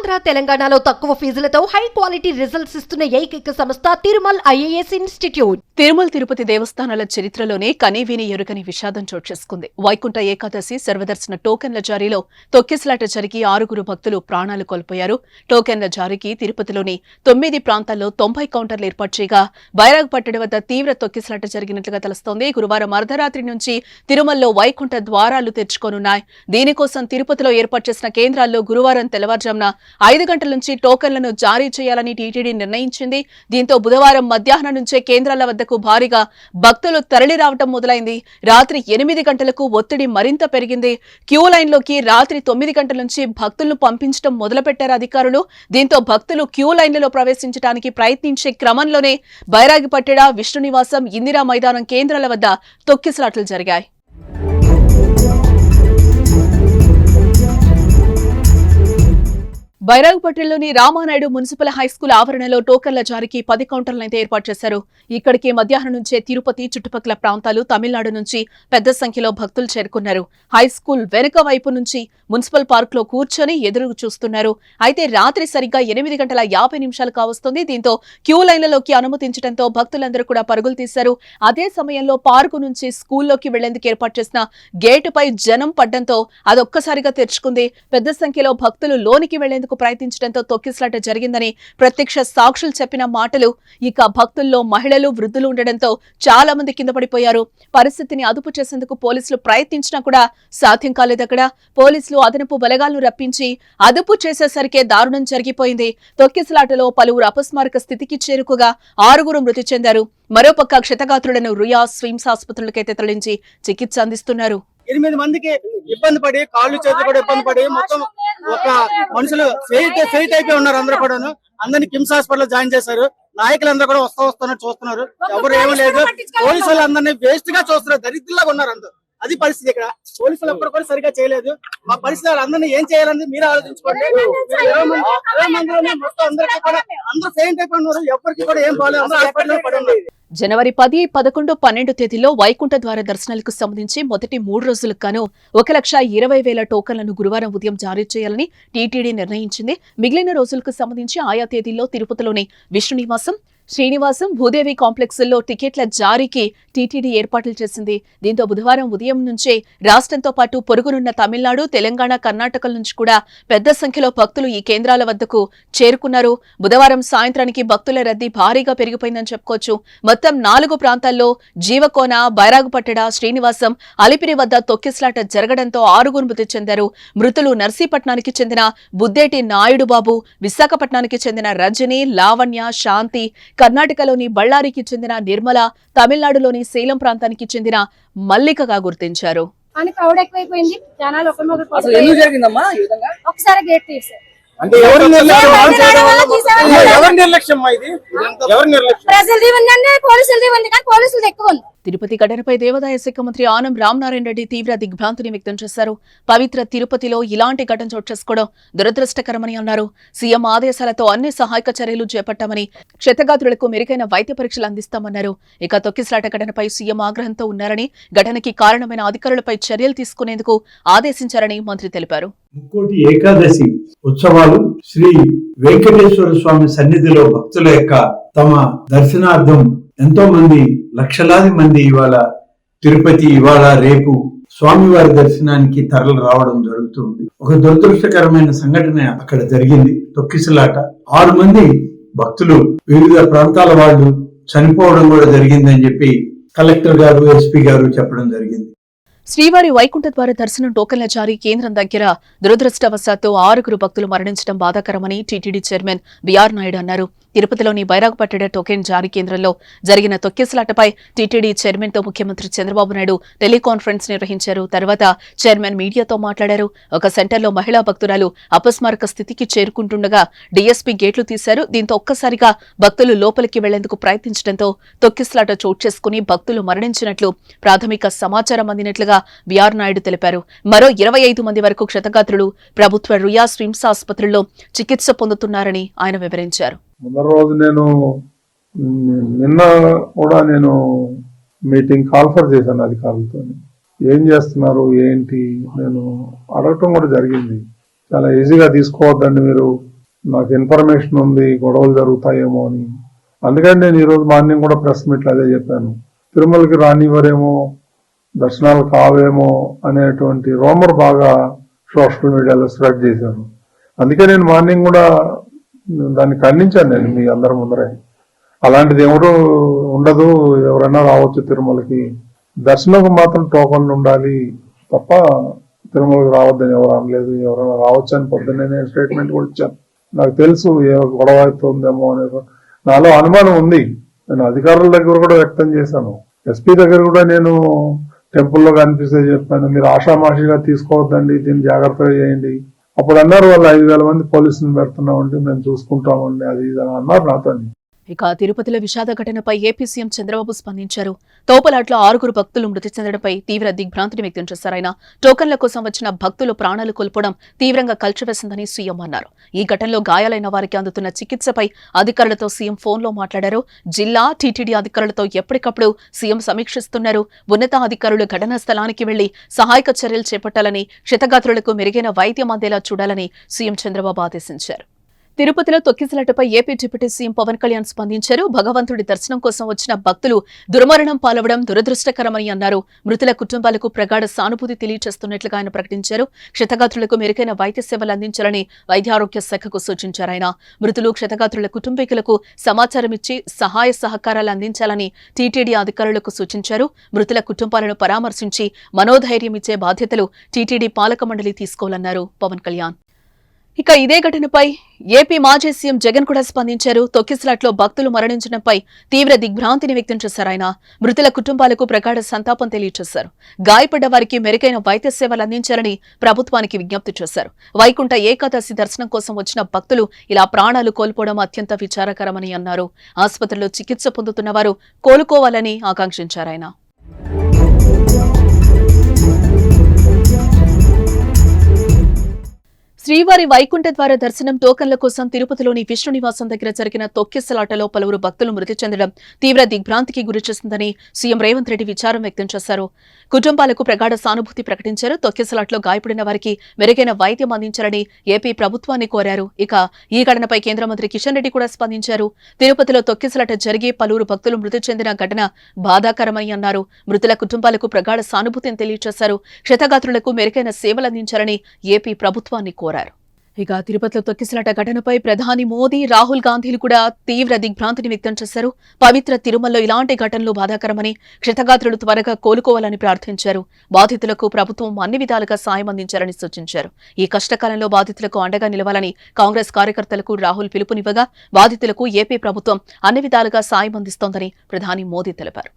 ఆంధ్ర తెలంగాణలో తక్కువ ఫీజులతో high quality results ఇస్తున్న ఏకైక సంస్థ తిరుమల్ ఐఏఎస్ ఇన్స్టిట్యూట్. తిరుమల తిరుపతి దేవస్థానాల చరిత్రలోనే కనీవిని ఎరుగని విషాదం చోటు చేసుకుంది. వైకుంఠ ఏకాదశి సర్వదర్శన టోకెన్ల జారీలో తొక్కిసలాట జరిగి 6 భక్తులు ప్రాణాలు కోల్పోయారు. టోకెన్ల జారీకి తిరుపతిలోని 9 ప్రాంతాల్లో 90 కౌంటర్లు ఏర్పాటు చేయగా బైరాగ్ పట్టడి వద్ద తీవ్ర తొక్కిసలాట జరిగినట్లుగా తెలుస్తోంది. గురువారం అర్ధరాత్రి నుంచి తిరుమలలో వైకుంఠ ద్వారాలు తెరుచుకోనున్నాయి. దీనికోసం తిరుపతిలో ఏర్పాటు చేసిన కేంద్రాల్లో గురువారం తెల్లవారుజామున 5 గంటల నుంచి టోకెన్లను జారీ చేయాలని టీటీడీ నిర్ణయించింది. దీంతో బుధవారం మధ్యాహ్నం నుంచే కేంద్రాల వద్దకు భారీగా భక్తులు తరలి రావడం మొదలైంది. రాత్రి 8 గంటలకు ఒత్తిడి మరింత పెరిగింది. క్యూ లైన్లోకి రాత్రి 9 గంటల నుంచి భక్తులను పంపించడం మొదలుపెట్టారు అధికారులు. దీంతో భక్తులు క్యూ లైన్లలో ప్రవేశించడానికి ప్రయత్నించే క్రమంలోనే బైరాగిపట్టెడ, విష్ణునివాసం, ఇందిరా మైదానం కేంద్రాల వద్ద తొక్కిసలాటలు జరిగాయి. బైరాగ్పట్టణంలోని రామానాయుడు మున్సిపల్ హైస్కూల్ ఆవరణలో టోకన్ల జారీకి 10 కౌంటర్లైతే ఏర్పాటు చేశారు. ఇక్కడికి మధ్యాహ్నం నుంచే తిరుపతి, చుట్టుపక్కల ప్రాంతాలు, తమిళనాడు నుంచి పెద్ద సంఖ్యలో భక్తులు చేరుకున్నారు. హైస్కూల్ వెనుక వైపు నుంచి మున్సిపల్ పార్క్ లో కూర్చొని ఎదురు చూస్తున్నారు. అయితే రాత్రి సరిగ్గా 8:50 కావస్తుంది. దీంతో క్యూ లైన్లలోకి అనుమతించడంతో భక్తులందరూ కూడా పరుగులు తీశారు. అదే సమయంలో పార్కు నుంచి స్కూల్లోకి వెళ్లేందుకు ఏర్పాటు చేసిన గేటుపై జనం పడ్డంతో అదొక్కసారిగా తెరుచుకుంది. పెద్ద సంఖ్యలో భక్తులు లోనికి వెళ్లేందుకు ప్రయత్నించడంతో తొక్కిసలాట జరిగిందని ప్రత్యక్ష సాక్షులు చెప్పిన మాటలు. ఇక భక్తుల్లో మహిళలు, వృద్ధులు ఉండడంతో చాలా మంది కింద పడిపోయారు. పరిస్థితిని అదుపు చేసేందుకు పోలీసులు ప్రయత్నించినా కూడా సాధ్యం కాలేదు. అక్కడ పోలీసులు అదనపు బలగాలను రప్పించి అదుపు చేసేసరికే దారుణం జరిగిపోయింది. తొక్కిసలాటలో పలువురు అపస్మారక స్థితికి చేరుకోగా 6 మృతి చెందారు. మరోపక్క క్షతగాత్రులను రుయా స్విమ్స్ ఆసుపత్రులకైతే తరలించి చికిత్స అందిస్తున్నారు. 8 మందికి ఇబ్బంది పడి, కాళ్ళు చేతులు కూడా ఇబ్బంది పడి, మొత్తం ఒక మనుషులు ఫెయిట్ అయిపోయి ఉన్నారు. అందరూ కూడాను అందరినీ కిమ్స్ హాస్పిటల్ జాయిన్ చేశారు. నాయకులందరూ కూడా వస్తున్నారు, చూస్తున్నారు. ఎవరు ఏమీ లేదు. పోలీసు వాళ్ళు అందరినీ వేస్ట్ గా చూస్తున్నారు. దరిద్రులాగా ఉన్నారు అందరూ. అది పరిస్థితి. ఇక్కడ పోలీసులు ఎప్పుడు కూడా సరిగా చేయలేదు. మా పరిస్థితి అందరినీ ఏం చేయాలని మీరు ఆలోచించుకోండి. 20 మందిలోనే మొత్తం అందరికీ కూడా అందరూ ఫెయిట్ అయిపోయి ఉన్నారు. ఎవరికి కూడా ఏం బాగాలేదు. అందరూ హాస్పిటల్ పడి ఉన్నారు. జనవరి 10, 11, 12 తేదీల్లో వైకుంఠ ద్వార దర్శనాలకు సంబంధించి మొదటి 3 రోజులకు గాను 1,20,000 టోకన్లను గురువారం ఉదయం జారీ చేయాలని టీటీడీ నిర్ణయించింది. మిగిలిన రోజులకు సంబంధించి ఆయా తేదీల్లో తిరుపతిలోని విష్ణునివాసం, శ్రీనివాసం, భూదేవి కాంప్లెక్స్ల్లో టికెట్ల జారీకి టీటీడీ ఏర్పాట్లు చేసింది. దీంతో బుధవారం ఉదయం నుంచే రాష్ట్రంతో పాటు పొరుగునున్న తమిళనాడు, తెలంగాణ, కర్ణాటకల నుంచి కూడా పెద్ద సంఖ్యలో భక్తులు ఈ కేంద్రాల వద్దకు చేరుకున్నారు. బుధవారం సాయంత్రానికి భక్తుల రద్దీ భారీగా పెరిగిపోయిందని చెప్పుకోవచ్చు. మొత్తం 4 ప్రాంతాల్లో జీవకోన, బైరాగుపట్టెడ, శ్రీనివాసం, అలిపిరి వద్ద తొక్కిసలాట జరగడంతో 6 మృతి చెందారు. మృతులు నర్సీపట్నానికి చెందిన బుద్దేటి నాయుడు బాబు, విశాఖపట్నానికి చెందిన రజని, లావణ్య, శాంతి, కర్ణాటకలోని బళ్ళారికి చెందిన నిర్మల, తమిళనాడులోని సేలం ప్రాంతానికి చెందిన మల్లికగా గుర్తించారు. ఒకసారి గేట్ తీశారు. తిరుపతి ఘటనపై దేవాదాయ శాఖ మంత్రి ఆనం రామనారాయణ రెడ్డి తీవ్ర దిగ్భ్రాంతిని వ్యక్తం చేశారు. పవిత్ర తిరుపతిలో ఇలాంటి ఘటన చోటు చేసుకోవడం దురదృష్టకరమని అన్నారు. సీఎం ఆదేశాలతో అన్ని సహాయక చర్యలు చేపట్టామని, క్షతగాత్రులకు మెరుగైన వైద్య పరీక్షలు అందిస్తామన్నారు. ఇక తొక్కిసలాట ఘటనపై సీఎం ఆగ్రహంతో ఉన్నారని, ఘటనకి కారణమైన అధికారులపై చర్యలు తీసుకునేందుకు ఆదేశించారని మంత్రి తెలిపారు. ముక్కోటి ఏకాదశి ఉత్సవాలు శ్రీ వెంకటేశ్వర స్వామి సన్నిధిలో భక్తుల యొక్క తమ దర్శనార్థం ఎంతో మంది, లక్షలాది మంది ఇవాళ తిరుపతి, ఇవాళ రేపు స్వామివారి దర్శనానికి తరలి రావడం జరుగుతుంది. ఒక దురదృష్టకరమైన సంఘటన అక్కడ జరిగింది. తొక్కిసలాట 6 మంది భక్తులు, వివిధ ప్రాంతాల వాళ్ళు చనిపోవడం కూడా జరిగిందని చెప్పి కలెక్టర్ గారు, ఎస్పీ గారు చెప్పడం జరిగింది. శ్రీవారి వైకుంఠ ద్వార దర్శనం టోకన్ల జారీ కేంద్రం దగ్గర దురదృష్టవశాత్తు 6 భక్తులు మరణించడం బాధాకరమని టీటీడీ చైర్మన్ బిఆర్ నాయుడు అన్నారు. తిరుపతిలోని బైరాగుపట్టెడ టోకెన్ జారీ కేంద్రంలో జరిగిన తొక్కిసలాటపై టీటీడీ చైర్మన్ తో ముఖ్యమంత్రి చంద్రబాబు నాయుడు టెలికాన్ఫరెన్స్ నిర్వహించారు. తర్వాత చైర్మన్ మీడియాతో మాట్లాడారు. ఒక సెంటర్లో మహిళా భక్తురాలు అపస్మారక స్థితికి చేరుకుంటుండగా డీఎస్పీ గేట్లు తీశారు. దీంతో ఒక్కసారిగా భక్తులు లోపలికి వెళ్లేందుకు ప్రయత్నించడంతో తొక్కిసలాట చోటు చేసుకుని భక్తులు మరణించినట్లు ప్రాథమిక సమాచారం అందినట్లుగా బిఆర్ నాయుడు తెలిపారు. మరో 25 మంది వరకు క్షతగాత్రులు ప్రభుత్వ రుయా స్విమ్స్ ఆసుపత్రుల్లో చికిత్స పొందుతున్నారని ఆయన వివరించారు. ముందర రోజు నిన్న కూడా నేను మీటింగ్ కాల్ఫర్ చేశాను అధికారులతో. ఏం చేస్తున్నారు ఏంటి నేను అడగటం కూడా జరిగింది. చాలా ఈజీగా తీసుకోవద్దండి, మీరు నాకు ఇన్ఫర్మేషన్ ఉంది గొడవలు జరుగుతాయేమో అని. అందుకని నేను ఈరోజు మార్నింగ్ కూడా ప్రెస్ మీట్లో అదే చెప్పాను, తిరుమలకి రానివ్వరేమో, దర్శనాలు కావేమో అనేటువంటి రూమర్ బాగా సోషల్ మీడియాలో స్ప్రెడ్ చేశాను. అందుకే నేను మార్నింగ్ కూడా దాన్ని ఖండించాను నేను మీ అందరి ముందరే. అలాంటిది ఎవరు ఉండదు, ఎవరైనా రావచ్చు తిరుమలకి, దర్శనంకు మాత్రం టోకన్లు ఉండాలి తప్ప తిరుమలకి రావద్దని ఎవరు అనలేదు. ఎవరైనా రావచ్చు అని పొద్దున్నే నేను స్టేట్మెంట్ కూడా ఇచ్చాను. నాకు తెలుసు ఏ గొడవ అవుతుందేమో అనేది నాలో అనుమానం ఉంది. నేను అధికారుల దగ్గర కూడా వ్యక్తం చేశాను, ఎస్పీ దగ్గర కూడా నేను టెంపుల్లో కనిపిస్తే చెప్పాను, మీరు ఆషామాషిగా తీసుకోవద్దండి, దీన్ని జాగ్రత్తగా చేయండి. అప్పుడు అన్నారు వాళ్ళు 5,000 మంది పోలీసులు పెడుతున్నామండి, మేము చూసుకుంటామండి, అది ఇది అని అన్నారు నాతో. ఇక తిరుపతిలో విషాద ఘటనపై ఏపీ సీఎం చంద్రబాబు స్పందించారు. తోపలాట్లో 6 భక్తులు మృతి చెందడంపై తీవ్ర దిగ్భ్రాంతిని వ్యక్తం చేశారు. ఆయన టోకన్ల కోసం వచ్చిన భక్తులు ప్రాణాలు కోల్పోవడం తీవ్రంగా కల్చివేసిందని సీఎం అన్నారు. ఈ ఘటనలో గాయాలైన వారికి అందుతున్న చికిత్సపై అధికారులతో సీఎం ఫోన్లో మాట్లాడారు. జిల్లా టీటీడీ అధికారులతో ఎప్పటికప్పుడు సీఎం సమీక్షిస్తున్నారు. ఉన్నతాధికారులు ఘటనా స్థలానికి వెళ్లి సహాయక చర్యలు చేపట్టాలని, క్షతగాత్రులకు మెరుగైన వైద్యం అందేలా చూడాలని సీఎం చంద్రబాబు ఆదేశించారు. తిరుపతిలో తొక్కిసలాటపై AP deputy CM Pawan Kalyan స్పందించారు. భగవంతుడి దర్శనం కోసం వచ్చిన భక్తులు దుర్మరణం పాలవడం దురదృష్టకరమని అన్నారు. మృతుల కుటుంబాలకు ప్రగాఢ సానుభూతి తెలియజేస్తున్నట్లుగా ఆయన ప్రకటించారు. క్షతగాత్రులకు మెరుగైన వైద్య సేవలు అందించాలని వైద్యారోగ్య శాఖకు సూచించారు. ఆయన మృతులు క్షతగాత్రుల కుటుంబీకులకు సమాచారం ఇచ్చి సహాయ సహకారాలు అందించాలని టీటీడీ అధికారులకు సూచించారు. మృతుల కుటుంబాలను పరామర్శించి మనోధైర్యం ఇచ్చే బాధ్యతలు టీటీడీ పాలక మండలి తీసుకోవాలన్నారు పవన్ కళ్యాణ్. ఇక ఇదే ఘటనపై ఏపీ మాజీ సీఎం జగన్ కూడా స్పందించారు. తొక్కిసలాట్లో భక్తులు మరణించడంపై తీవ్ర దిగ్భ్రాంతిని వ్యక్తం చేశారు. ఆయన మృతుల కుటుంబాలకు ప్రగాఢ సంతాపం తెలియజేశారు. గాయపడ్డ వారికి మెరుగైన వైద్య సేవలు అందించాలని ప్రభుత్వానికి విజ్ఞప్తి చేశారు. వైకుంఠ ఏకాదశి దర్శనం కోసం వచ్చిన భక్తులు ఇలా ప్రాణాలు కోల్పోవడం అత్యంత విచారకరమని అన్నారు. ఆసుపత్రిలో చికిత్స పొందుతున్న వారు కోలుకోవాలని ఆకాంక్షించారు ఆయన. శ్రీవారి వైకుంఠ ద్వార దర్శనం టోకన్ల కోసం తిరుపతిలోని విష్ణు నివాసం దగ్గర జరిగిన తొక్కిసలాటలో పలువురు భక్తులు మృతి చెందడం తీవ్ర దిగ్భ్రాంతికి గురిచేసిందని సీఎం రేవంత్ రెడ్డి విచారం వ్యక్తం చేశారు. కుటుంబాలకు ప్రగాఢ సానుభూతి ప్రకటించారు. తొక్కిసలాట్లో గాయపడిన వారికి మెరుగైన వైద్యం అందించాలని ఏపీ ప్రభుత్వాన్ని కోరారు. ఇక ఈ ఘటనపై కేంద్ర మంత్రి కిషన్ రెడ్డి కూడా స్పందించారు. తిరుపతిలో తొక్కిసలాట జరిగి పలువురు భక్తులు మృతి చెందిన ఘటన బాధాకరమని అన్నారు. మృతుల కుటుంబాలకు ప్రగాఢ సానుభూతిని తెలియజేశారు. క్షతగాత్రులకు మెరుగైన సేవలు అందించాలని ఏపీ ప్రభుత్వాన్ని కోరారు. ఇక తిరుపతిలో తొక్కిసలాట ఘటనపై ప్రధాని మోదీ, రాహుల్ గాంధీలు కూడా తీవ్ర దిగ్భ్రాంతిని వ్యక్తం చేశారు. పవిత్ర తిరుమలలో ఇలాంటి ఘటనలు బాధాకరమని, క్షతగాత్రులు త్వరగా కోలుకోవాలని ప్రార్థించారు. బాధితులకు ప్రభుత్వం అన్ని విధాలుగా సాయం అందించాలని సూచించారు. ఈ కష్టకాలంలో బాధితులకు అండగా నిలవాలని కాంగ్రెస్ కార్యకర్తలకు రాహుల్ పిలుపునివ్వగా బాధితులకు ఏపీ ప్రభుత్వం అన్ని విధాలుగా సాయం అందిస్తోందని ప్రధాని మోదీ తెలిపారు.